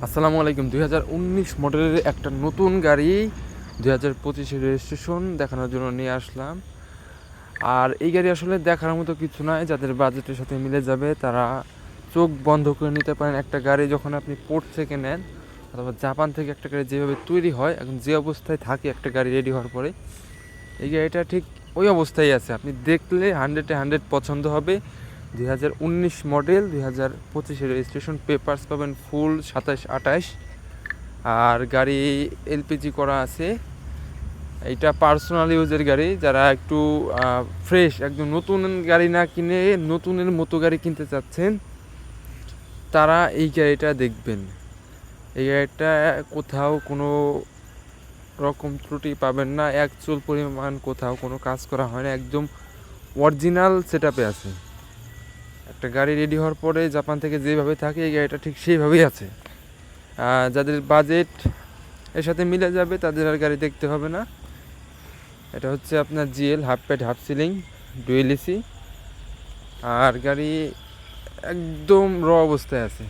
আসসালামু আলাইকুম। 2019 মডেলের একটা নতুন গাড়ি 2025-এর রেজিস্ট্রেশন দেখানোর জন্য নিয়ে আসলাম। আর এই গাড়ি আসলে দেখার মতো কিছু নয়, যাদের বাজেটের সাথে মিলে যাবে তারা চোখ বন্ধ করে নিতে পারেন। একটা গাড়ি যখন আপনি পোর্ট থেকে নেন অথবা জাপান থেকে একটা গাড়ি যেভাবে তৈরি হয়, এখন যে অবস্থায় থাকে একটা গাড়ি রেডি হওয়ার পরে, এই গাড়িটা ঠিক ওই অবস্থায় আছে। আপনি দেখলে 100-100 পছন্দ হবে। 2019 মডেল, 2025-এর রেজিস্ট্রেশন, পেপারস পাবেন ফুল 27-28। আর গাড়ি এলপিজি করা আছে। এইটা পার্সোনাল ইউজের গাড়ি। যারা একটু ফ্রেশ, একদম নতুন গাড়ি না কিনে নতুনের মতো গাড়ি কিনতে চাচ্ছেন, তারা এই গাড়িটা দেখবেন। এই গাড়িটা কোথাও কোনো রকম ত্রুটি পাবেন না, এক চুল পরিমাণ কোথাও কোনো কাজ করা হয় না, একদম অরিজিনাল সেট আপে আছে। একটা গাড়ি রেডি হওয়ার পরে জাপান থেকে যেভাবে থাকে এই গাড়িটা ঠিক সেইভাবেই আছে। যাদের বাজেট এর সাথে মিলে যাবে তাদের আর গাড়ি দেখতে হবে না। এটা হচ্ছে আপনার GL half pad half ceiling dual AC, আর গাড়ি একদম র অবস্থায় আছে।